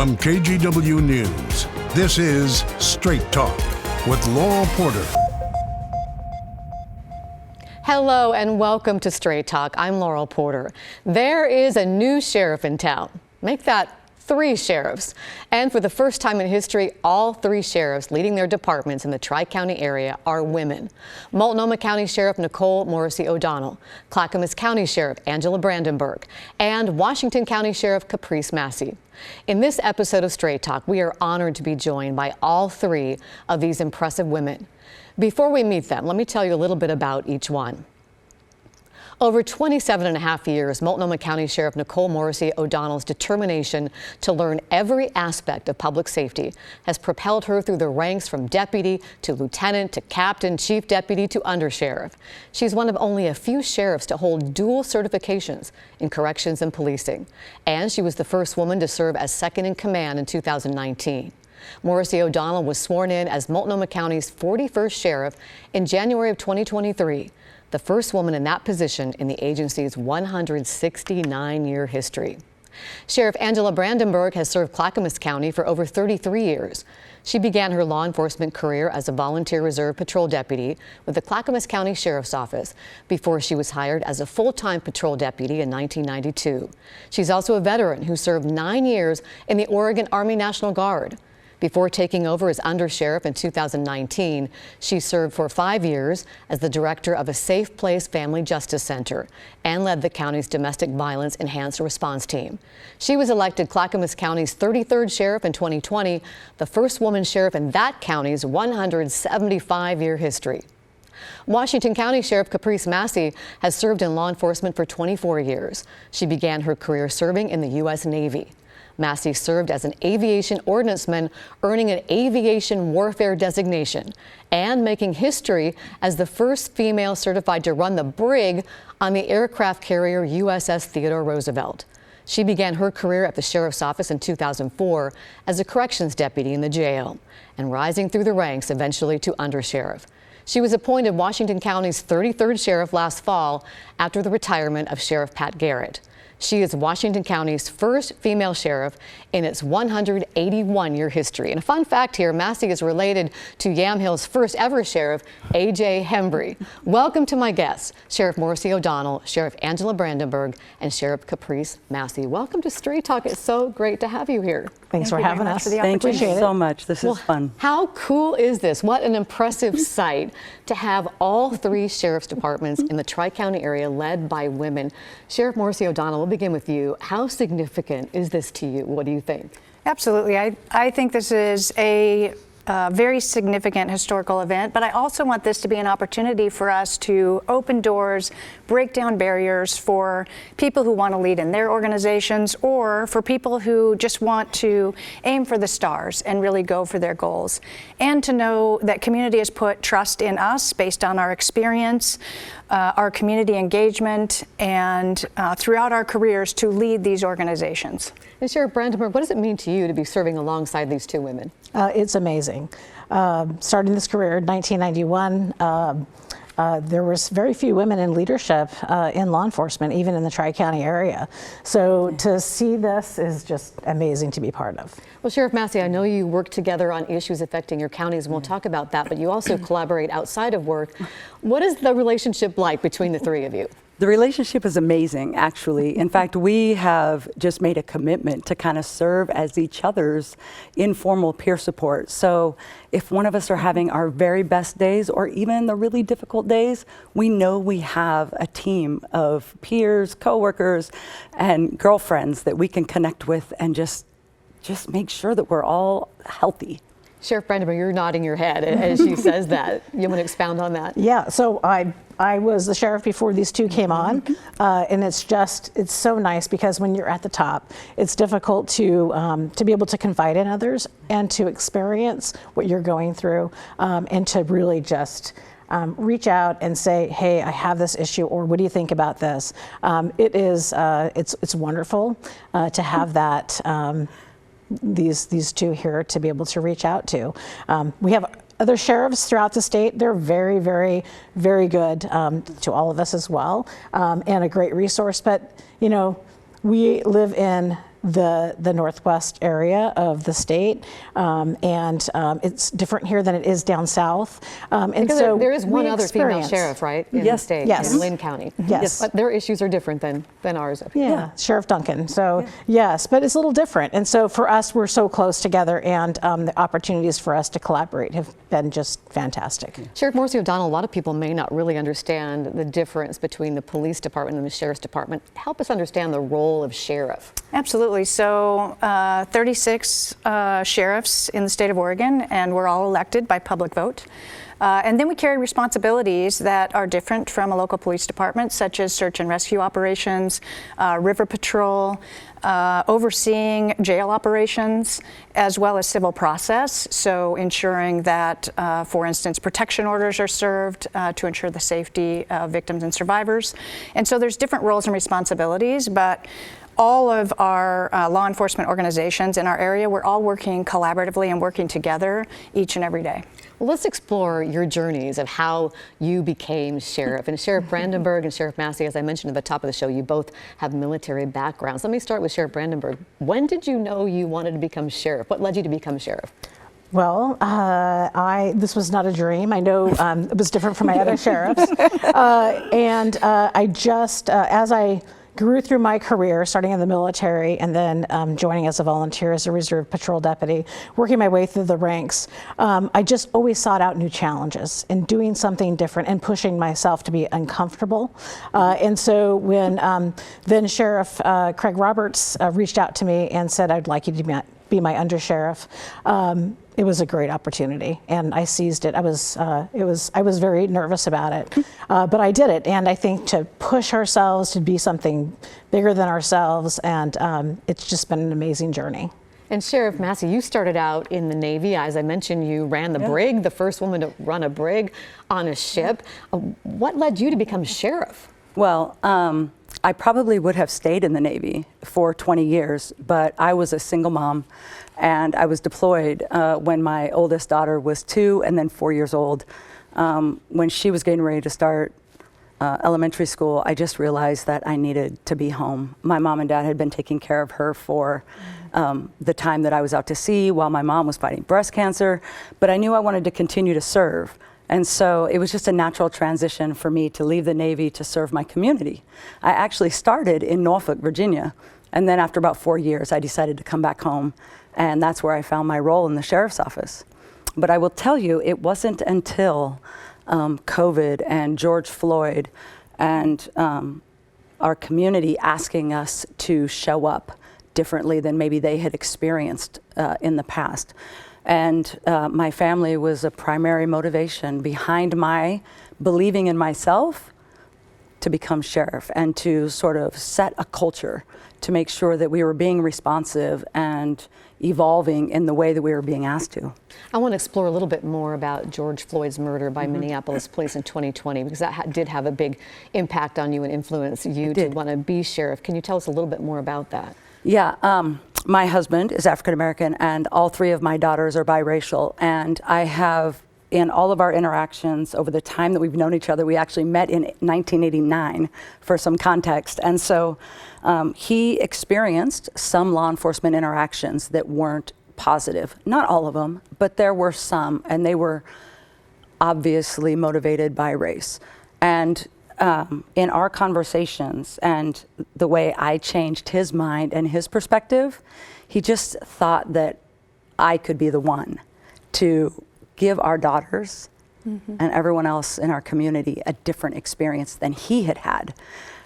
From KGW News, this is Straight Talk with Laurel Porter. Hello and welcome to Straight Talk. I'm Laurel Porter. There is a new sheriff in town. Make that 3 sheriffs. And for the first time in history, all 3 sheriffs leading their departments in the Tri-County area are women. Multnomah County Sheriff Nicole Morrisey O'Donnell, Clackamas County Sheriff Sher Brandenburg, and Washington County Sheriff Caprice Massey. In this episode of Straight Talk, we are honored to be joined by all 3 of these impressive women. Before we meet them, let me tell you a little bit about each one. Over 27 and a half years, Multnomah County Sheriff Nicole Morrisey O'Donnell's determination to learn every aspect of public safety has propelled her through the ranks from deputy to lieutenant to captain, chief deputy to undersheriff. She's one of only a few sheriffs to hold dual certifications in corrections and policing. And she was the first woman to serve as second in command in 2019. Morrisey O'Donnell was sworn in as Multnomah County's 41st sheriff in January of 2023. The first woman in that position in the agency's 169-year history. Sheriff Sher Brandenburg has served Clackamas County for over 33 years. She began her law enforcement career as a volunteer reserve patrol deputy with the Clackamas County Sheriff's Office before she was hired as a full-time patrol deputy in 1992. She's also a veteran who served 9 years in the Oregon Army National Guard. Before taking over as undersheriff in 2019, she served for 5 years as the director of a Safe Place Family Justice Center and led the county's domestic violence enhanced response team. She was elected Clackamas County's 33rd sheriff in 2020, the first woman sheriff in that county's 175-year history. Washington County Sheriff Caprice Massey has served in law enforcement for 24 years. She began her career serving in the U.S. Navy. Massey served as an aviation ordnanceman, earning an aviation warfare designation and making history as the first female certified to run the brig on the aircraft carrier USS Theodore Roosevelt. She began her career at the sheriff's office in 2004 as a corrections deputy in the jail and rising through the ranks eventually to undersheriff. She was appointed Washington County's 33rd sheriff last fall after the retirement of Sheriff Pat Garrett. She is Washington County's first female sheriff in its 181-year history. And a fun fact here, Massey is related to Yamhill's first ever sheriff, A.J. Hembry. Welcome to my guests, Sheriff Morrisey O'Donnell, Sheriff Sher Brandenburg, and Sheriff Caprice Massey. Welcome to Straight Talk. It's so great to have you here. Thanks for having us. Thank you so much. This is fun. How cool is this? What an impressive sight to have all 3 sheriff's departments in the Tri-County area led by women. Sheriff Morrisey O'Donnell, we'll begin with you. How significant is this to you? What do you think? Absolutely. I think this is a very significant historical event, but I also want this to be an opportunity for us to open doors, break down barriers for people who want to lead in their organizations or for people who just want to aim for the stars and really go for their goals. And to know that community has put trust in us based on our experience, our community engagement, and throughout our careers to lead these organizations. And Sheriff Brandenburg, what does it mean to you to be serving alongside these 2 women? It's amazing. Starting this career in 1991, there was very few women in leadership in law enforcement, even in the Tri-County area. So to see this is just amazing to be part of. Well, Sheriff Massey, I know you work together on issues affecting your counties, and we'll talk about that, but you also collaborate outside of work. What is the relationship like between the 3 of you? The relationship is amazing, actually. In fact, we have just made a commitment to kind of serve as each other's informal peer support. So if one of us are having our very best days or even the really difficult days, we know we have a team of peers, coworkers, and girlfriends that we can connect with and just make sure that we're all healthy. Sheriff Brandenburg, you're nodding your head as she says that. You want to expound on that? Yeah, so I was the sheriff before these 2 came on, and it's so nice because when you're at the top, it's difficult to be able to confide in others and to experience what you're going through, and to really just reach out and say, hey, I have this issue, or what do you think about this? It's wonderful to have that. These 2 here to be able to reach out to. We have other sheriffs throughout the state. They're very, very, very good to all of us as well, and a great resource. But, you know, we live in the northwest area of the state, and it's different here than it is down south. And because so there is one other female experience. sheriff, right, in the Yes. state, Yes. in Lynn County. Yes. But their issues are different than ours. Yeah, Sheriff Duncan. So yes, but it's a little different. And so for us, we're so close together, and the opportunities for us to collaborate have been just fantastic. Sheriff Morrisey O'Donnell, a lot of people may not really understand the difference between the police department and the sheriff's department. Help us understand the role of sheriff. Absolutely. So 36 sheriffs in the state of Oregon, and we're all elected by public vote. And then we carry responsibilities that are different from a local police department, such as search and rescue operations, river patrol, overseeing jail operations, as well as civil process. So ensuring that, for instance, protection orders are served to ensure the safety of victims and survivors. And so there's different roles and responsibilities, but all of our law enforcement organizations in our area, we're all working collaboratively and working together each and every day. Well, let's explore your journeys of how you became sheriff. And Sheriff Brandenburg and Sheriff Massey, as I mentioned at the top of the show, you both have military backgrounds. Let me start with Sheriff Brandenburg. When did you know you wanted to become sheriff? What led you to become sheriff? Well, this was not a dream. I know it was different from my other sheriffs. I just, as I grew through my career, starting in the military and then joining as a volunteer as a reserve patrol deputy, working my way through the ranks, I just always sought out new challenges and doing something different and pushing myself to be uncomfortable. And so when then Sheriff Craig Roberts reached out to me and said, "I'd like you to be my undersheriff," it was a great opportunity, and I seized it. I was very nervous about it, but I did it. And I think to push ourselves to be something bigger than ourselves, and it's just been an amazing journey. And Sheriff Massey, you started out in the Navy. As I mentioned, you ran the brig, the first woman to run a brig on a ship. What led you to become sheriff? Well, I probably would have stayed in the Navy for 20 years, but I was a single mom, and I was deployed when my oldest daughter was 2 and then 4 years old. When she was getting ready to start elementary school, I just realized that I needed to be home. My mom and dad had been taking care of her for the time that I was out to sea while my mom was fighting breast cancer, but I knew I wanted to continue to serve. And so it was just a natural transition for me to leave the Navy to serve my community. I actually started in Norfolk, Virginia, and then after about 4 years, I decided to come back home, and that's where I found my role in the sheriff's office. But I will tell you, it wasn't until COVID and George Floyd and our community asking us to show up differently than maybe they had experienced in the past. And my family was a primary motivation behind my believing in myself to become sheriff and to sort of set a culture to make sure that we were being responsive and evolving in the way that we were being asked to. I want to explore a little bit more about George Floyd's murder by Minneapolis police in 2020, because that did have a big impact on you and influence you to want to be sheriff. Can you tell us a little bit more about that? Yeah, my husband is African American, and all 3 of my daughters are biracial. And I have, in all of our interactions over the time that we've known each other, we actually met in 1989 for some context. And so he experienced some law enforcement interactions that weren't positive. Not all of them, but there were some, and they were obviously motivated by race. And in our conversations and the way I changed his mind and his perspective, he just thought that I could be the one to give our daughters and everyone else in our community a different experience than he had had.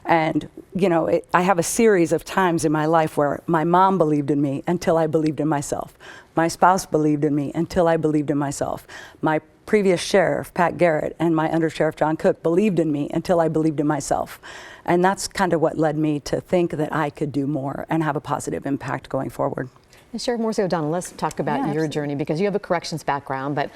And, you know, I have a series of times in my life where my mom believed in me until I believed in myself. My spouse believed in me until I believed in myself. My previous sheriff, Pat Garrett, and my undersheriff, John Cook, believed in me until I believed in myself. And that's kind of what led me to think that I could do more and have a positive impact going forward. And Sheriff Morrisey O'Donnell, let's talk about your journey, because you have a corrections background, but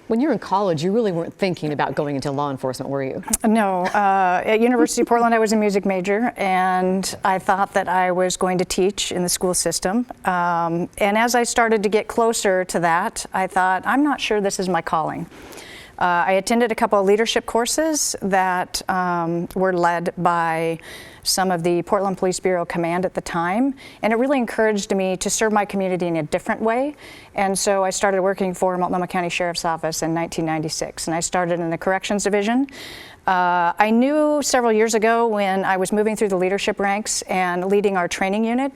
when you were in college, you really weren't thinking about going into law enforcement, were you? No. At University of Portland, I was a music major, and I thought that I was going to teach in the school system. And as I started to get closer to that, I thought, I'm not sure this is my calling. I attended a couple of leadership courses that were led by some of the Portland Police Bureau Command at the time, and it really encouraged me to serve my community in a different way. And so I started working for Multnomah County Sheriff's Office in 1996, and I started in the Corrections Division. I knew several years ago when I was moving through the leadership ranks and leading our training unit,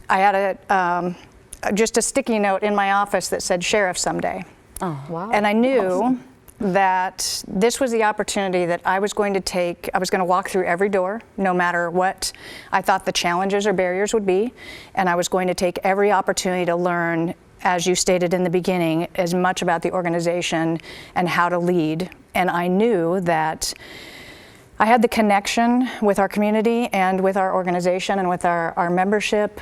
I had just a sticky note in my office that said Sheriff someday. Oh, wow. And I knew that this was the opportunity that I was going to take. I was going to walk through every door, no matter what I thought the challenges or barriers would be, and I was going to take every opportunity to learn, as you stated in the beginning, as much about the organization and how to lead. And I knew that I had the connection with our community and with our organization and with our membership,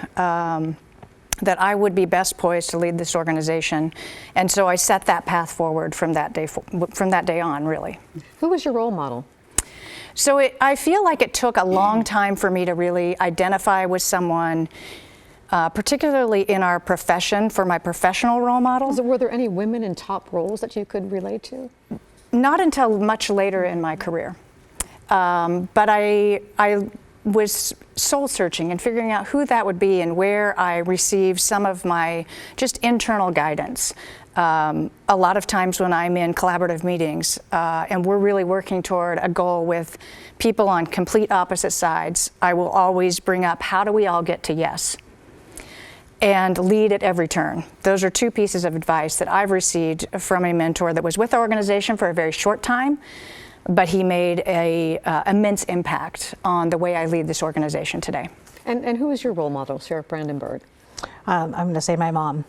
that I would be best poised to lead this organization. And so I set that path forward from that day on, really. Who was your role model? So I feel like it took a long time for me to really identify with someone, particularly in our profession, for my professional role models. Were there any women in top roles that you could relate to? Not until much later in my career. But I was soul searching and figuring out who that would be and where I received some of my just internal guidance. A lot of times when I'm in collaborative meetings and we're really working toward a goal with people on complete opposite sides, I will always bring up, how do we all get to yes? And lead at every turn. Those are two pieces of advice that I've received from a mentor that was with our organization for a very short time, but he made a immense impact on the way I lead this organization today. And who is your role model, Sheriff Brandenburg? I'm going to say my mom.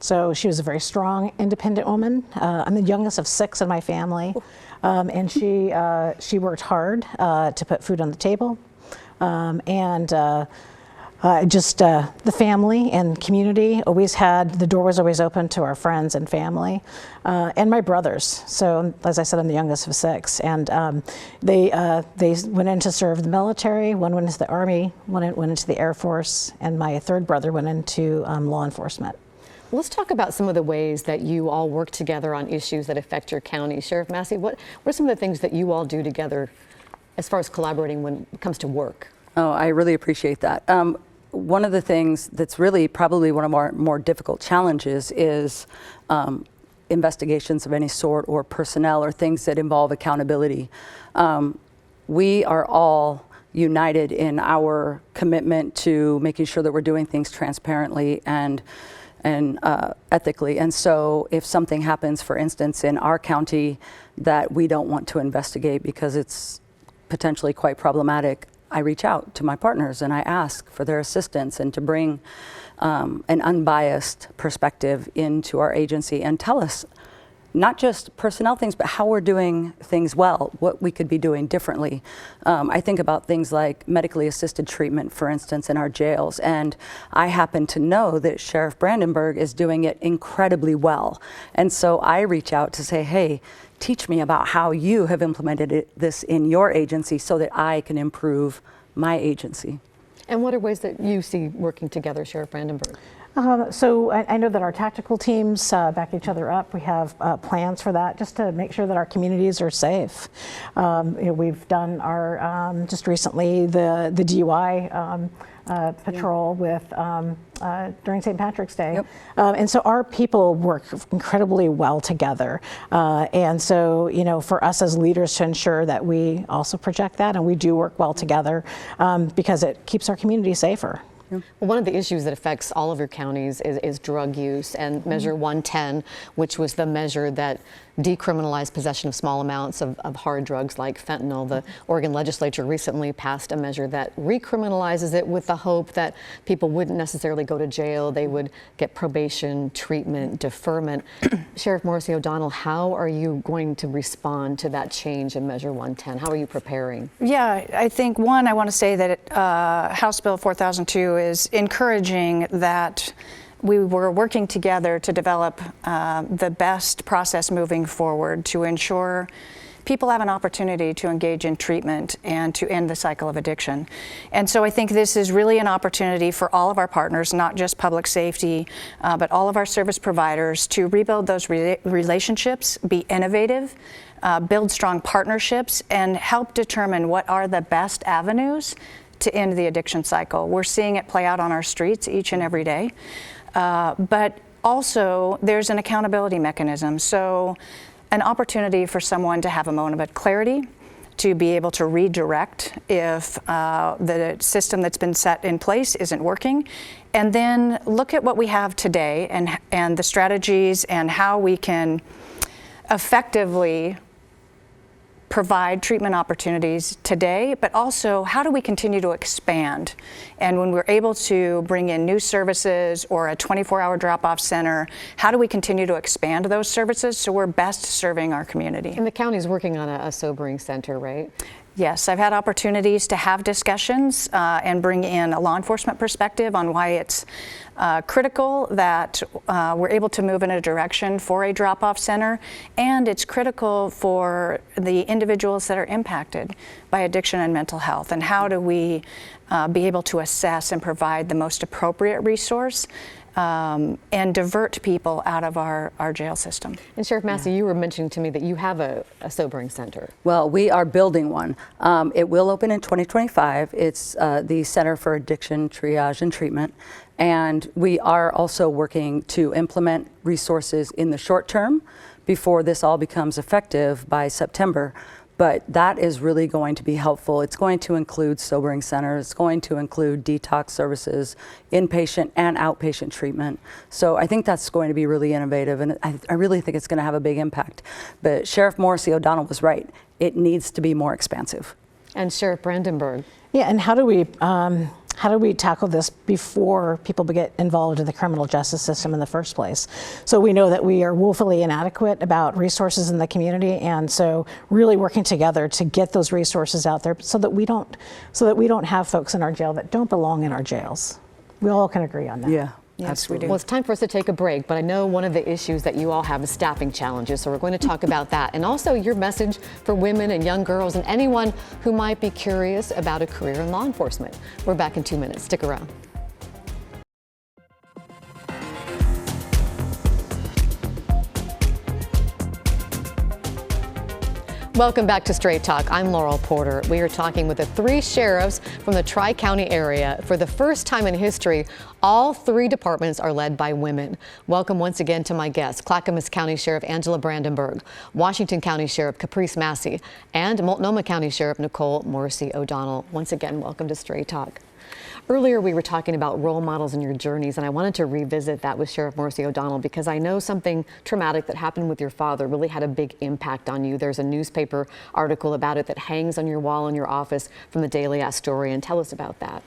So she was a very strong, independent woman. I'm the youngest of 6 in my family, and she worked hard to put food on the table, the family and community always the door was always open to our friends and family, and my brothers. So as I said, I'm the youngest of 6, and they went in to serve the military. One went into the Army, one went into the Air Force, and my third brother went into law enforcement. Let's talk about some of the ways that you all work together on issues that affect your county. Sheriff Massey, what are some of the things that you all do together as far as collaborating when it comes to work? Oh, I really appreciate that. One of the things that's really probably one of our more difficult challenges is investigations of any sort, or personnel, or things that involve accountability. We are all united in our commitment to making sure that we're doing things transparently and ethically. And so if something happens, for instance, in our county that we don't want to investigate because it's potentially quite problematic, I reach out to my partners and I ask for their assistance and to bring an unbiased perspective into our agency and tell us not just personnel things, but how we're doing things well, what we could be doing differently. I think about things like medically assisted treatment, for instance, in our jails, and I happen to know that Sheriff Brandenburg is doing it incredibly well. And so I reach out to say, hey, teach me about how you have implemented this in your agency so that I can improve my agency. And what are ways that you see working together, Sheriff Brandenburg? So I know that our tactical teams back each other up. We have plans for that, just to make sure that our communities are safe. We've done our just recently the DUI patrol with during St. Patrick's Day. Yep. And so our people work incredibly well together. And so, for us as leaders to ensure that we also project that and we do work well together because it keeps our community safer. Well, one of the issues that affects all of your counties is drug use, and Measure 110, which was the measure that decriminalized possession of small amounts of hard drugs like fentanyl. The Oregon legislature recently passed a measure that recriminalizes it with the hope that people wouldn't necessarily go to jail. They would get probation, treatment, deferment. Sheriff Morrisey O'Donnell, how are you going to respond to that change in Measure 110? How are you preparing? Yeah, I think one, I want to say that House Bill 4002 is encouraging that we were working together to develop the best process moving forward to ensure people have an opportunity to engage in treatment and to end the cycle of addiction. And so I think this is really an opportunity for all of our partners, not just public safety, but all of our service providers, to rebuild those relationships, be innovative, build strong partnerships, and help determine what are the best avenues to end the addiction cycle. We're seeing it play out on our streets each and every day. But also, there's an accountability mechanism. So an opportunity for someone to have a moment of clarity, to be able to redirect if the system that's been set in place isn't working, and then look at what we have today and the strategies and how we can effectively provide treatment opportunities today, but also how do we continue to expand? And when we're able to bring in new services or a 24-hour drop-off center, how do we continue to expand those services so we're best serving our community? And the county's working on a sobering center, right? Yes, I've had opportunities to have discussions and bring in a law enforcement perspective on why it's critical that we're able to move in a direction for a drop-off center, and it's critical for the individuals that are impacted by addiction and mental health, and how do we be able to assess and provide the most appropriate resource and divert people out of our jail system. And Sheriff Massey, you were mentioning to me that you have a sobering center. Well, we are building one. It will open in 2025. It's the Center for Addiction Triage and Treatment. And we are also working to implement resources in the short term before this all becomes effective by September. But that is really going to be helpful. It's going to include sobering centers, it's going to include detox services, inpatient and outpatient treatment. So I think that's going to be really innovative, and I really think it's going to have a big impact. But Sheriff Morrisey O'Donnell was right. It needs to be more expansive. And Sher Brandenburg. Yeah, and how do we tackle this before people get involved in the criminal justice system in the first place? So we know that we are woefully inadequate about resources in the community, and so really working together to get those resources out there so that we don't have folks in our jail that don't belong in our jails. We all can agree on that. Yeah. Yes, Absolutely. we do. Well, it's time for us to take a break, but I know one of the issues that you all have is staffing challenges, so we're going to talk about that. And also your message for women and young girls and anyone who might be curious about a career in law enforcement. We're back in 2 minutes. Stick around. Welcome back to Straight Talk. I'm Laurel Porter. We are talking with the 3 sheriffs from the Tri-County area. For the first time in history, all 3 departments are led by women. Welcome once again to my guests, Clackamas County Sheriff Angela Brandenburg, Washington County Sheriff Caprice Massey, and Multnomah County Sheriff Nicole Morrisey O'Donnell. Once again, welcome to Straight Talk. Earlier, we were talking about role models in your journeys, and I wanted to revisit that with Sheriff Morrisey O'Donnell because I know something traumatic that happened with your father really had a big impact on you. There's a newspaper article about it that hangs on your wall in your office from the Daily Astorian. Tell us about that.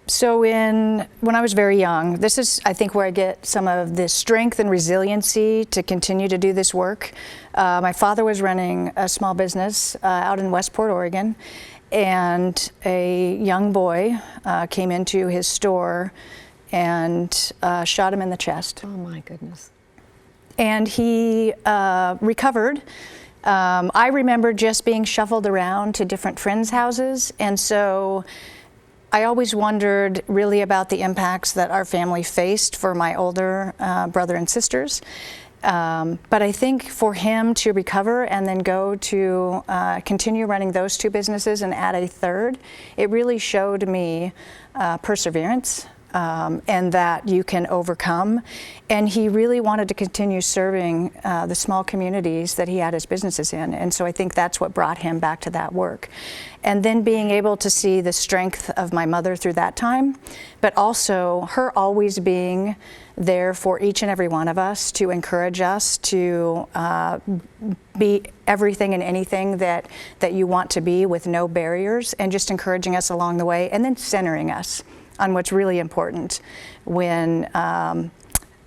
So when I was very young, this is, I think, where I get some of the strength and resiliency to continue to do this work. My father was running a small business out in Westport, Oregon, and a young boy came into his store and shot him in the chest. Oh my goodness. And he recovered. I remember just being shuffled around to different friends' houses, and so I always wondered really about the impacts that our family faced for my older brother and sisters. But I think for him to recover and then go to continue running those 2 businesses and add a third, it really showed me perseverance and that you can overcome. And he really wanted to continue serving the small communities that he had his businesses in. And so I think that's what brought him back to that work. And then being able to see the strength of my mother through that time, but also her always being there for each and every one of us to encourage us to be everything and anything that you want to be with no barriers, and just encouraging us along the way, and then centering us on what's really important when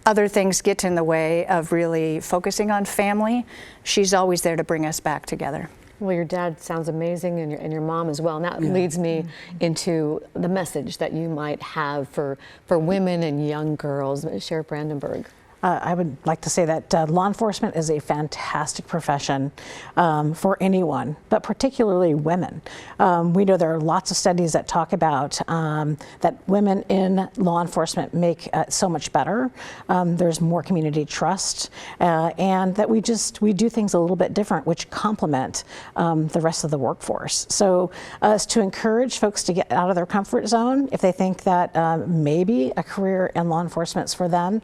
other things get in the way of really focusing on family. She's always there to bring us back together. Well, your dad sounds amazing, and your mom as well. And that leads me into the message that you might have for women and young girls. Sheriff Brandenburg. I would like to say that law enforcement is a fantastic profession for anyone, but particularly women. We know there are lots of studies that talk about that women in law enforcement make so much better. There's more community trust, and that we do things a little bit different, which complement the rest of the workforce. So to encourage folks to get out of their comfort zone, if they think that maybe a career in law enforcement is for them,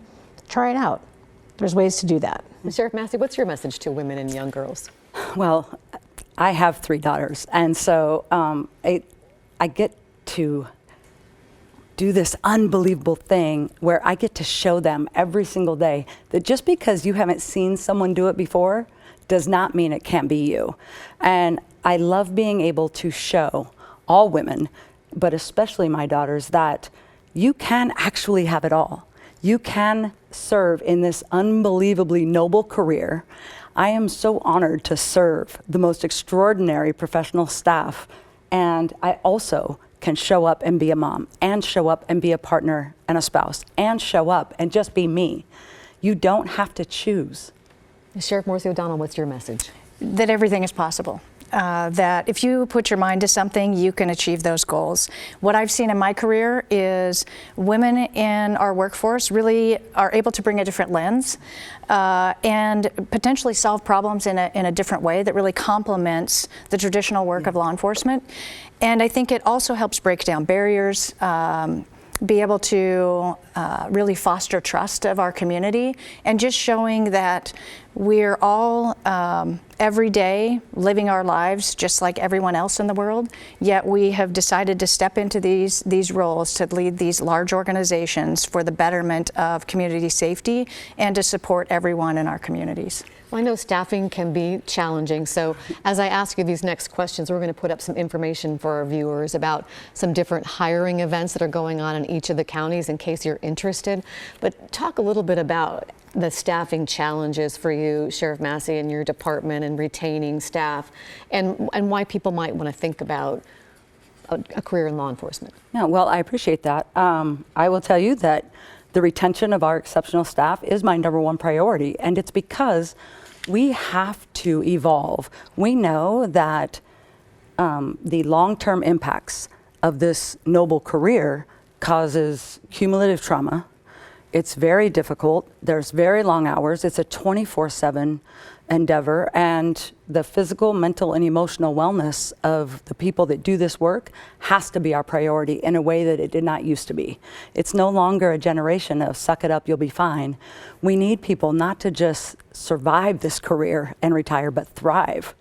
try it out. There's ways to do that. Sheriff Massey, what's your message to women and young girls? Well, I have 3 daughters, and so I get to do this unbelievable thing where I get to show them every single day that just because you haven't seen someone do it before does not mean it can't be you. And I love being able to show all women, but especially my daughters, that you can actually have it all. You can serve in this unbelievably noble career. I am so honored to serve the most extraordinary professional staff, and I also can show up and be a mom, and show up and be a partner and a spouse, and show up and just be me. You don't have to choose. Sheriff Morrisey O'Donnell, what's your message? That everything is possible. That if you put your mind to something, you can achieve those goals. What I've seen in my career is women in our workforce really are able to bring a different lens and potentially solve problems in a different way that really complements the traditional work of law enforcement. And I think it also helps break down barriers, be able to really foster trust of our community, and just showing that we're all every day living our lives just like everyone else in the world, yet we have decided to step into these roles to lead these large organizations for the betterment of community safety and to support everyone in our communities. Well, I know staffing can be challenging, so as I ask you these next questions, we're going to put up some information for our viewers about some different hiring events that are going on in each of the counties in case you're interested. But talk a little bit about the staffing challenges for you, Sheriff Massey, and your department, and retaining staff, and why people might want to think about a career in law enforcement. Yeah, well, I appreciate that. I will tell you that the retention of our exceptional staff is my #1 priority, and it's because we have to evolve. We know that the long-term impacts of this noble career causes cumulative trauma. It's very difficult. There's very long hours. It's a 24/7 endeavor, and the physical, mental, and emotional wellness of the people that do this work has to be our priority in a way that it did not used to be. It's no longer a generation of suck it up, you'll be fine. We need people not to just survive this career and retire, but thrive.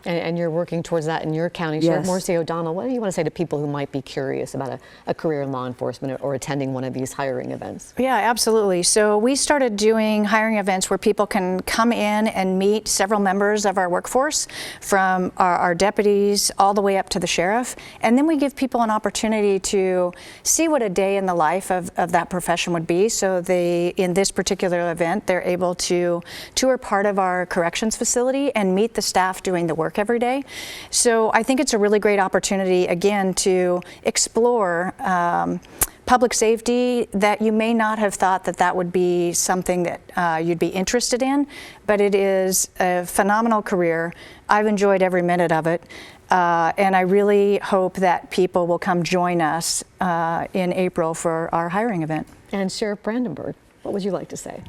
And you're working towards that in your county. Yes. Sheriff Morrisey O'Donnell, what do you want to say to people who might be curious about a career in law enforcement or attending one of these hiring events? Yeah, absolutely. So we started doing hiring events where people can come in and meet several members of our workforce, from our deputies all the way up to the sheriff. And then we give people an opportunity to see what a day in the life of that profession would be. So in this particular event, they're able to tour part of our corrections facility and meet the staff doing the work every day. So I think it's a really great opportunity, again, to explore public safety that you may not have thought that would be something that you'd be interested in, but it is a phenomenal career. I've enjoyed every minute of it, and I really hope that people will come join us in April for our hiring event. And Sher Brandenburg, what would you like to say?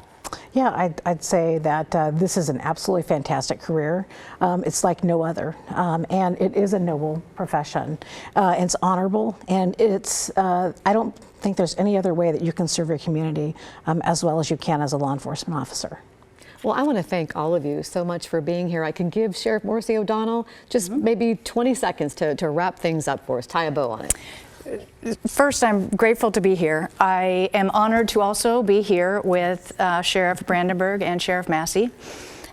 Yeah, I'd say that this is an absolutely fantastic career. It's like no other, and it is a noble profession. It's honorable, and I don't think there's any other way that you can serve your community as well as you can as a law enforcement officer. Well, I want to thank all of you so much for being here. I can give Sheriff Morrisey O'Donnell just maybe 20 seconds to wrap things up for us, tie a bow on it. First, I'm grateful to be here. I am honored to also be here with Sheriff Brandenburg and Sheriff Massey.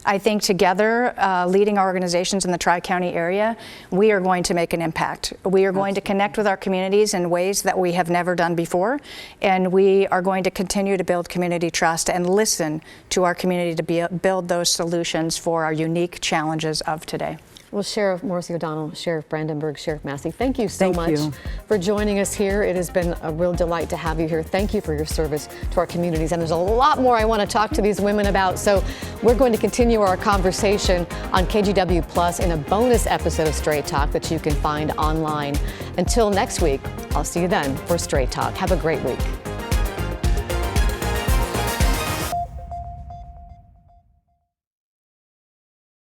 I think together, leading our organizations in the Tri-County area, we are going to make an impact. We are going to connect with our communities in ways that we have never done before, and we are going to continue to build community trust and listen to our community to build those solutions for our unique challenges of today. Well, Sheriff Morrisey O'Donnell, Sheriff Brandenburg, Sheriff Massey, thank you so much you. for joining us here. It has been a real delight to have you here. Thank you for your service to our communities. And there's a lot more I want to talk to these women about. So we're going to continue our conversation on KGW Plus in a bonus episode of Straight Talk that you can find online. Until next week, I'll see you then for Straight Talk. Have a great week.